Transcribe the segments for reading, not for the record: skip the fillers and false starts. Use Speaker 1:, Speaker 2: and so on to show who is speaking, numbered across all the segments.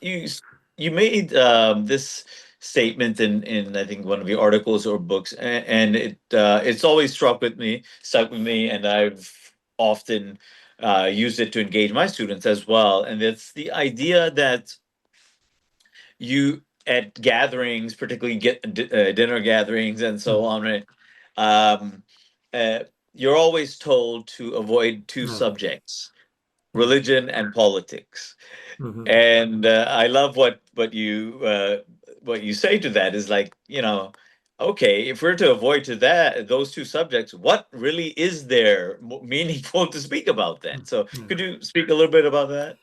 Speaker 1: you you made this statement in I think one of your articles or books, and it's always stuck with me, and I've often used it to engage my students as well. And it's the idea that you at gatherings, particularly dinner gatherings and so
Speaker 2: Mhm.
Speaker 1: on, right? Um, uh, you're always told to avoid two
Speaker 2: No.
Speaker 1: subjects:
Speaker 2: Mm.
Speaker 1: religion and politics.
Speaker 2: Mhm.
Speaker 1: And I love what you say to that is like, okay, if we're to avoid to that those two subjects, what really is there meaningful to speak about then?
Speaker 2: Mm.
Speaker 1: So
Speaker 2: Yeah.
Speaker 1: could you speak a little bit about that?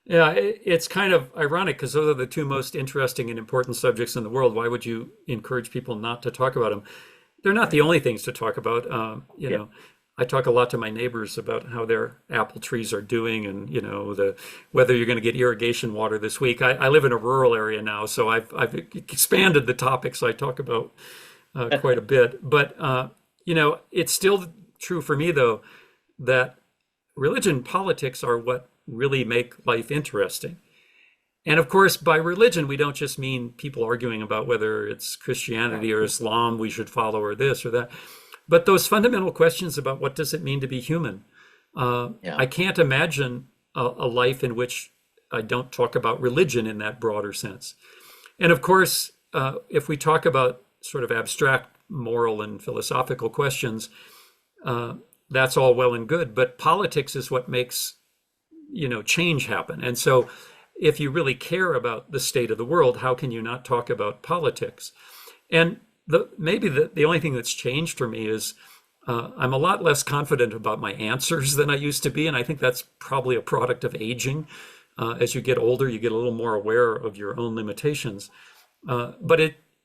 Speaker 2: Yeah, it's kind of ironic because those are the two most interesting and important subjects in the world. Why would you encourage people not to talk about them? They're not the
Speaker 1: Right.
Speaker 2: only things to talk about.
Speaker 1: Yeah.
Speaker 2: I talk a lot to my neighbors about how their apple trees are doing, and the whether you're going to get irrigation water this week. I live in a rural area now, so I've expanded the topics I talk about quite a bit. But it's still true for me though that religion and politics are what really make life interesting. And of course, by religion, we don't just mean people arguing about whether it's Christianity or Islam we should follow or this or that, but those fundamental questions about what does it mean to be human.
Speaker 1: Yeah.
Speaker 2: I can't imagine a life in which I don't talk about religion in that broader sense. And of course, if we talk about sort of abstract moral and philosophical questions, uh, that's all well and good. But politics is what makes change happen. And so if you really care about the state of the world, how can you not talk about politics? And maybe the only thing that's changed for me is I'm a lot less confident about my answers than I used to be. And I think that's probably a product of aging. As you get older, you get a little more aware of your own limitations. But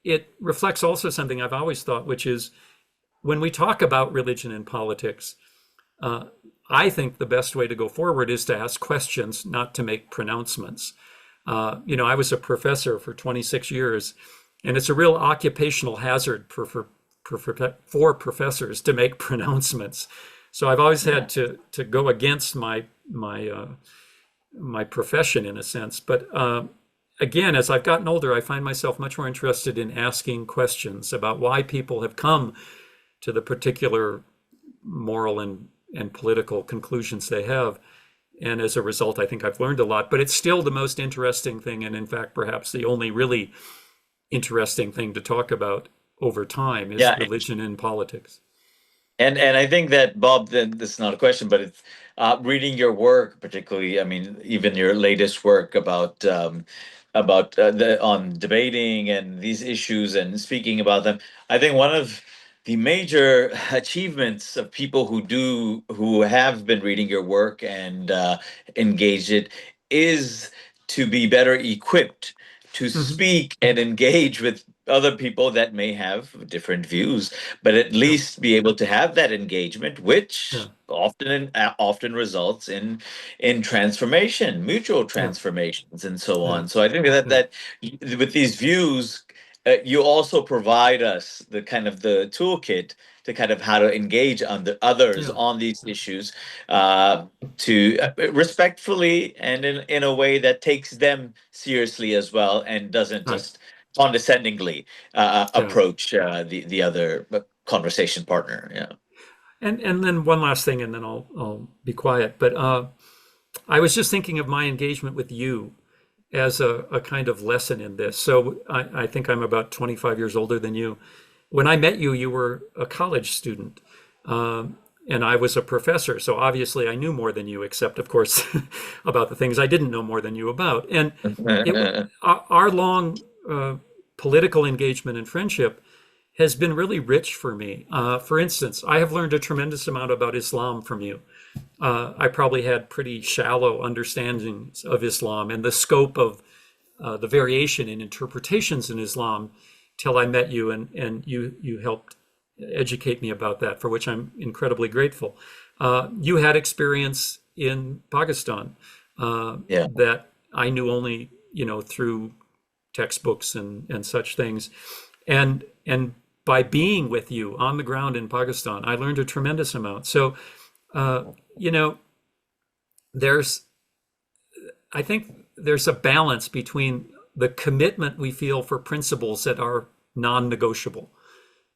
Speaker 2: it reflects also something I've always thought, which is when we talk about religion and politics, uh, I think the best way to go forward is to ask questions, not to make pronouncements. I was a professor for 26 years, and it's a real occupational hazard for professors to make pronouncements. So I've always
Speaker 1: Yeah.
Speaker 2: had to go against my profession in a sense. But again, as I've gotten older, I find myself much more interested in asking questions about why people have come to the particular moral and political conclusions they have. And as a result, I think I've learned a lot. But it's still the most interesting thing, and in fact, perhaps the only really interesting thing to talk about over time is
Speaker 1: Yeah.
Speaker 2: religion and politics.
Speaker 1: And I think that Bob, this is not a question, but it's reading your work, particularly. I mean, even your latest work about the on debating and these issues and speaking about them. I think one of the major achievements of people who have been reading your work and engaged it is to be better equipped to
Speaker 2: Hmm.
Speaker 1: speak and engage with other people that may have different views, but at
Speaker 2: Yeah,
Speaker 1: least be able to have that engagement,
Speaker 2: yeah,
Speaker 1: which often results in transformation, mutual
Speaker 2: yeah,
Speaker 1: transformations, and so
Speaker 2: yeah,
Speaker 1: on. So I think that
Speaker 2: yeah,
Speaker 1: with these views, you also provide us the kind of the toolkit to kind of how to engage others
Speaker 2: yeah,
Speaker 1: on these issues, uh, to respectfully and in a way that takes them seriously as well and doesn't
Speaker 2: right,
Speaker 1: just condescendingly
Speaker 2: yeah.
Speaker 1: approach the other conversation partner. Yeah.
Speaker 2: And then one last thing, and then I'll be quiet. But I was just thinking of my engagement with you as a kind of lesson in this. So I think I'm about 25 years older than you. When I met you, you were a college student, and I was a professor. So obviously, I knew more than you, except of course about the things I didn't know more than you about. And our long political engagement and friendship has been really rich for me. For instance, I have learned a tremendous amount about Islam from you. I probably had pretty shallow understandings of Islam and the scope of the variation in interpretations in Islam till I met you, and you helped educate me about that, for which I'm incredibly grateful. You had experience in Pakistan
Speaker 1: Yeah.
Speaker 2: that I knew only through textbooks and such things, and by being with you on the ground in Pakistan, I learned a tremendous amount. So, uh, you know, there's I think there's a balance between the commitment we feel for principles that are non-negotiable.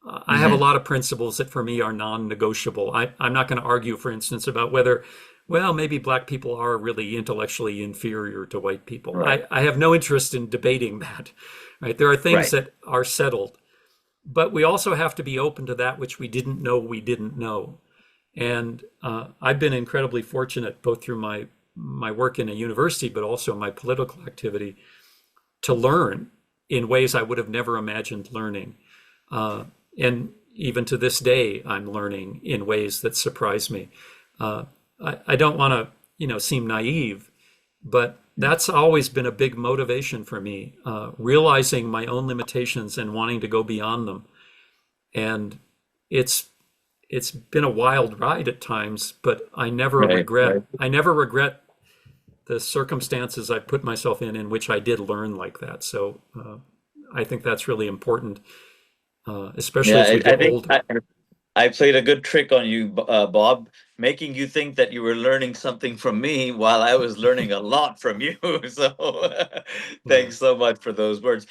Speaker 2: I have a
Speaker 1: Hmm.
Speaker 2: lot of principles that for me are non-negotiable. I'm not going to argue, for instance, about whether, well, maybe black people are really intellectually inferior to white people.
Speaker 1: Right.
Speaker 2: I have no interest in debating that, right? There are things
Speaker 1: Right.
Speaker 2: that are settled, but we also have to be open to that which we didn't know. And I've been incredibly fortunate, both through my work in a university, but also my political activity, to learn in ways I would have never imagined learning. Uh, and even to this day, I'm learning in ways that surprise me. Uh, I don't want to, seem naive, but that's always been a big motivation for me, realizing my own limitations and wanting to go beyond them. And it's it's been a wild ride at times, but
Speaker 1: Right. Right.
Speaker 2: I never regret the circumstances I put myself in which I did learn like that. So I think that's really important, especially
Speaker 1: Yeah,
Speaker 2: as we
Speaker 1: I
Speaker 2: get
Speaker 1: think
Speaker 2: older.
Speaker 1: I played a good trick on you, Bob, making you think that you were learning something from me while I was learning a lot from you. So
Speaker 2: Yeah.
Speaker 1: thanks so much for those words.